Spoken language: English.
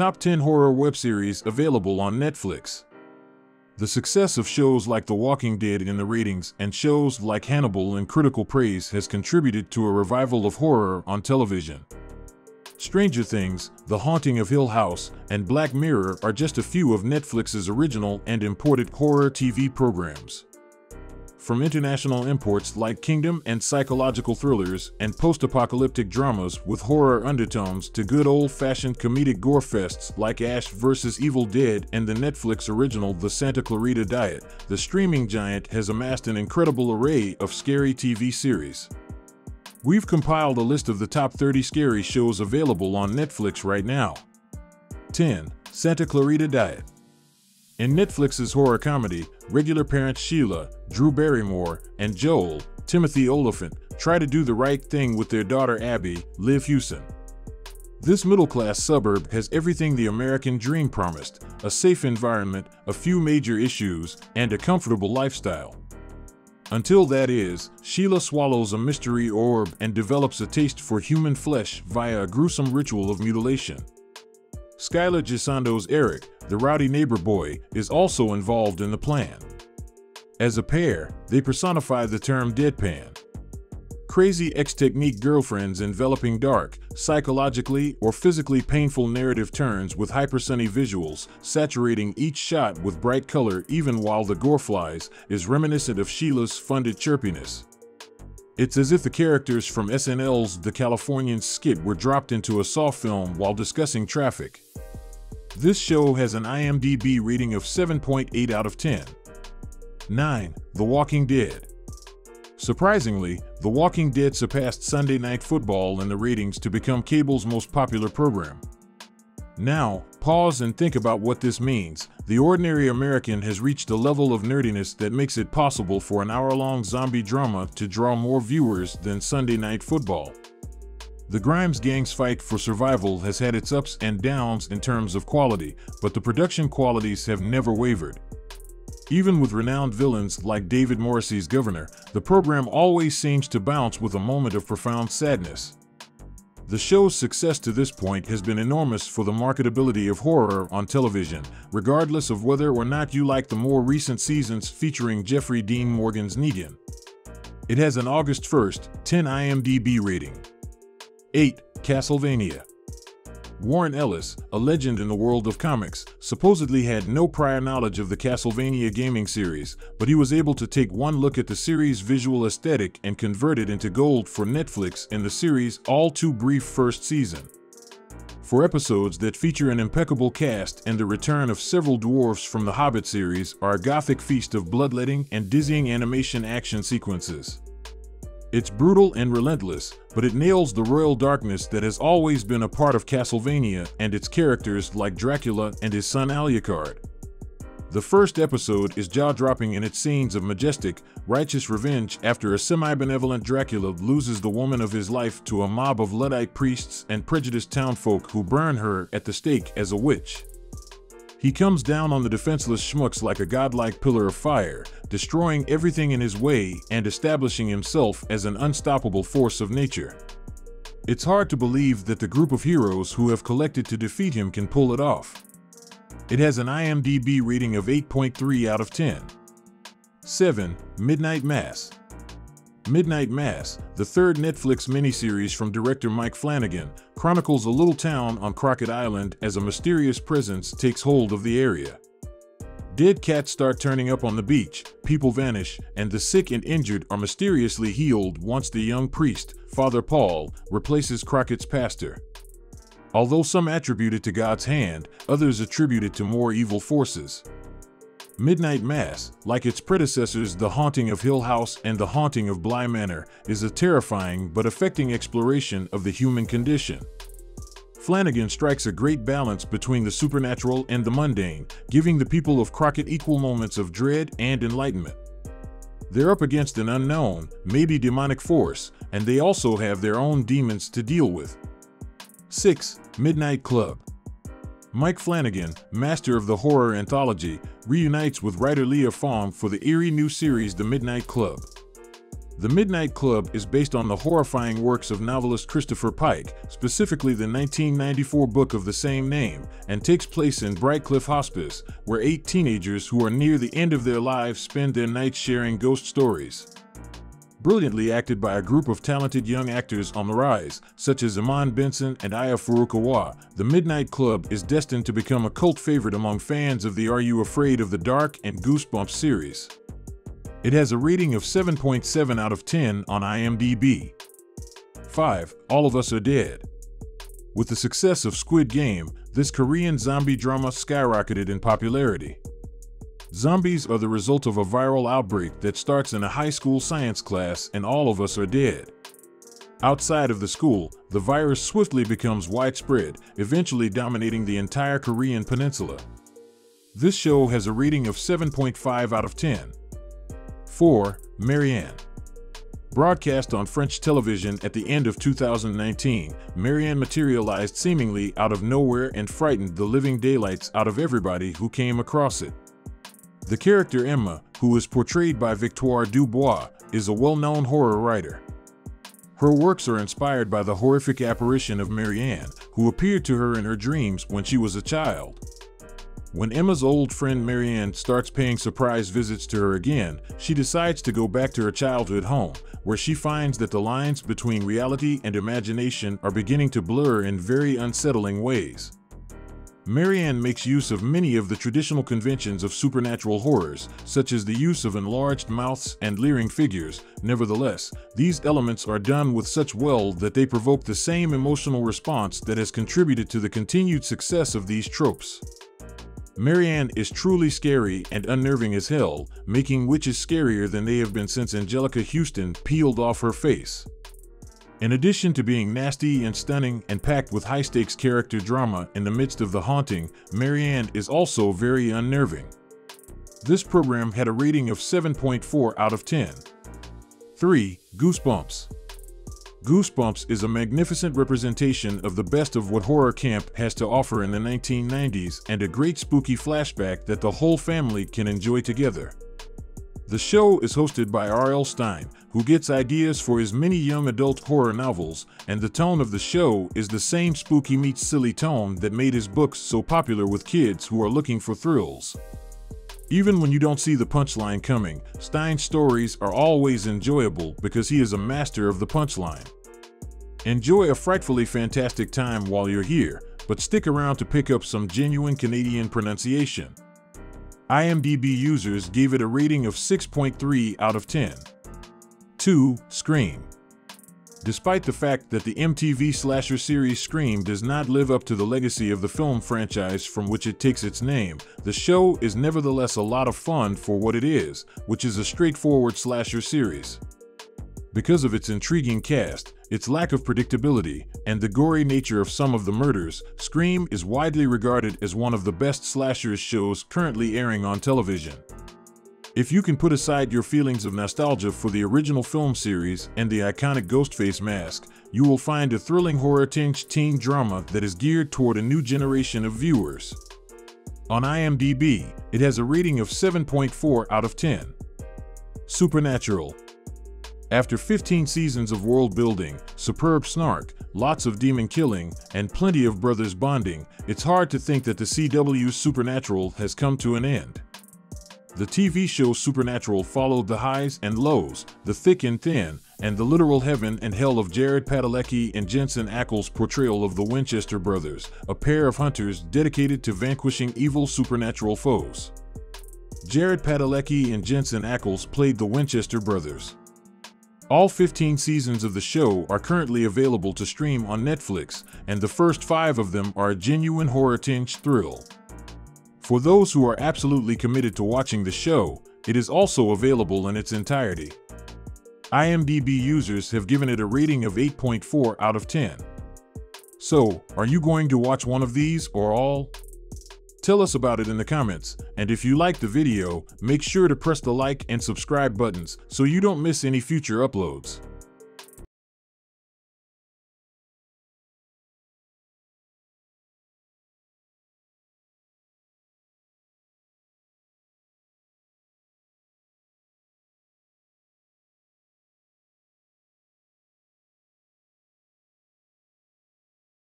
Top 10 Horror Web Series available on Netflix. The success of shows like The Walking Dead in the ratings and shows like Hannibal in critical praise has contributed to a revival of horror on television. Stranger Things, The Haunting of Hill House, and Black Mirror are just a few of Netflix's original and imported horror TV programs. From international imports like Kingdom and psychological thrillers and post-apocalyptic dramas with horror undertones to good old-fashioned comedic gore-fests like Ash vs. Evil Dead and the Netflix original The Santa Clarita Diet, the streaming giant has amassed an incredible array of scary TV series. We've compiled a list of the top 30 scary shows available on Netflix right now. 10. Santa Clarita Diet. In Netflix's horror comedy, regular parents Sheila, Drew Barrymore, and Joel, Timothy Olyphant, try to do the right thing with their daughter Abby, Liv Hewson. This middle-class suburb has everything the American dream promised: a safe environment, a few major issues, and a comfortable lifestyle. Until that is, Sheila swallows a mystery orb and develops a taste for human flesh via a gruesome ritual of mutilation. Skylar Gisando's Eric, the rowdy neighbor boy, is also involved in the plan. As a pair, they personify the term deadpan. Crazy X-Technique girlfriends enveloping dark, psychologically or physically painful narrative turns with hypersunny visuals, saturating each shot with bright color even while the gore flies, is reminiscent of Sheila's funded chirpiness. It's as if the characters from SNL's The Californians skit were dropped into a Saw film while discussing traffic. This show has an IMDb rating of 7.8 out of 10. 9. The Walking Dead. Surprisingly, The Walking Dead surpassed Sunday Night Football in the ratings to become cable's most popular program. Now, pause and think about what this means. The ordinary American has reached a level of nerdiness that makes it possible for an hour-long zombie drama to draw more viewers than Sunday Night Football. The Grimes gang's fight for survival has had its ups and downs in terms of quality, but the production qualities have never wavered. Even with renowned villains like David Morrissey's Governor, the program always seems to bounce with a moment of profound sadness. The show's success to this point has been enormous for the marketability of horror on television, regardless of whether or not you like the more recent seasons featuring Jeffrey Dean Morgan's Negan. It has an August 1st, 10 IMDb rating. 8. CASTLEVANIA. Warren Ellis, a legend in the world of comics, supposedly had no prior knowledge of the Castlevania gaming series, but he was able to take one look at the series' visual aesthetic and convert it into gold for Netflix in the series' all-too-brief first season. For episodes that feature an impeccable cast and the return of several dwarfs from the Hobbit series are a gothic feast of bloodletting and dizzying animation action sequences. It's brutal and relentless, but it nails the royal darkness that has always been a part of Castlevania and its characters like Dracula and his son Alucard. The first episode is jaw-dropping in its scenes of majestic, righteous revenge after a semi-benevolent Dracula loses the woman of his life to a mob of Luddite priests and prejudiced townfolk who burn her at the stake as a witch. He comes down on the defenseless schmucks like a godlike pillar of fire, destroying everything in his way and establishing himself as an unstoppable force of nature. It's hard to believe that the group of heroes who have collected to defeat him can pull it off. It has an IMDb rating of 8.3 out of 10. 7. Midnight Mass. Midnight Mass, the third Netflix miniseries from director Mike Flanagan, chronicles a little town on Crockett Island as a mysterious presence takes hold of the area. Dead cats start turning up on the beach, people vanish, and the sick and injured are mysteriously healed once the young priest, Father Paul, replaces Crockett's pastor. Although some attribute it to God's hand, others attribute it to more evil forces. Midnight Mass, like its predecessors The Haunting of Hill House and The Haunting of Bly Manor, is a terrifying but affecting exploration of the human condition. Flanagan strikes a great balance between the supernatural and the mundane, giving the people of Crockett equal moments of dread and enlightenment. They're up against an unknown, maybe demonic force, and they also have their own demons to deal with. 6. Midnight Club. Mike Flanagan, master of the horror anthology, reunites with writer Leah Fong for the eerie new series The Midnight Club. The Midnight Club is based on the horrifying works of novelist Christopher Pike, specifically the 1994 book of the same name, and takes place in Brightcliff Hospice, where 8 teenagers who are near the end of their lives spend their nights sharing ghost stories. Brilliantly acted by a group of talented young actors on the rise, such as Iman Benson and Aya Furukawa, The Midnight Club is destined to become a cult favorite among fans of the Are You Afraid of the Dark and Goosebumps series. It has a rating of 7.7 out of 10 on IMDb. 5. All of Us Are Dead. With the success of Squid Game, this Korean zombie drama skyrocketed in popularity. Zombies are the result of a viral outbreak that starts in a high school science class, and all of us are dead. Outside of the school, the virus swiftly becomes widespread, eventually dominating the entire Korean peninsula. This show has a rating of 7.5 out of 10. 4. Marianne. Broadcast on French television at the end of 2019, Marianne materialized seemingly out of nowhere and frightened the living daylights out of everybody who came across it. The character Emma, who is portrayed by Victoire Dubois, is a well-known horror writer. Her works are inspired by the horrific apparition of Marianne, who appeared to her in her dreams when she was a child. When Emma's old friend Marianne starts paying surprise visits to her again, she decides to go back to her childhood home, where she finds that the lines between reality and imagination are beginning to blur in very unsettling ways. Marianne makes use of many of the traditional conventions of supernatural horrors, such as the use of enlarged mouths and leering figures. Nevertheless, these elements are done with such well that they provoke the same emotional response that has contributed to the continued success of these tropes. Marianne is truly scary and unnerving as hell, making witches scarier than they have been since Angelica Houston peeled off her face. In addition to being nasty and stunning and packed with high-stakes character drama in the midst of the haunting, Marianne is also very unnerving. This program had a rating of 7.4 out of 10. 3. Goosebumps. Goosebumps is a magnificent representation of the best of what horror camp has to offer in the 1990s and a great spooky flashback that the whole family can enjoy together. The show is hosted by R.L. Stine, who gets ideas for his many young adult horror novels, and the tone of the show is the same spooky meets silly tone that made his books so popular with kids who are looking for thrills. Even when you don't see the punchline coming, Stine's stories are always enjoyable because he is a master of the punchline. Enjoy a frightfully fantastic time while you're here, but stick around to pick up some genuine Canadian pronunciation. IMDb users gave it a rating of 6.3 out of 10. 2. Scream. Despite the fact that the MTV slasher series Scream does not live up to the legacy of the film franchise from which it takes its name, the show is nevertheless a lot of fun for what it is, which is a straightforward slasher series. Because of its intriguing cast, its lack of predictability, and the gory nature of some of the murders, Scream is widely regarded as one of the best slashers shows currently airing on television. If you can put aside your feelings of nostalgia for the original film series and the iconic Ghostface mask, you will find a thrilling horror-tinged teen drama that is geared toward a new generation of viewers. On IMDb, it has a rating of 7.4 out of 10. Supernatural. After 15 seasons of world building, superb snark, lots of demon killing, and plenty of brothers bonding, it's hard to think that the CW's Supernatural has come to an end. The TV show Supernatural followed the highs and lows, the thick and thin, and the literal heaven and hell of Jared Padalecki and Jensen Ackles' portrayal of the Winchester brothers, a pair of hunters dedicated to vanquishing evil supernatural foes. Jared Padalecki and Jensen Ackles played the Winchester brothers. All 15 seasons of the show are currently available to stream on Netflix, and the first 5 of them are a genuine horror-tinged thrill. For those who are absolutely committed to watching the show, it is also available in its entirety. IMDb users have given it a rating of 8.4 out of 10. So, are you going to watch one of these or all? Tell us about it in the comments, and if you liked the video, make sure to press the like and subscribe buttons so you don't miss any future uploads.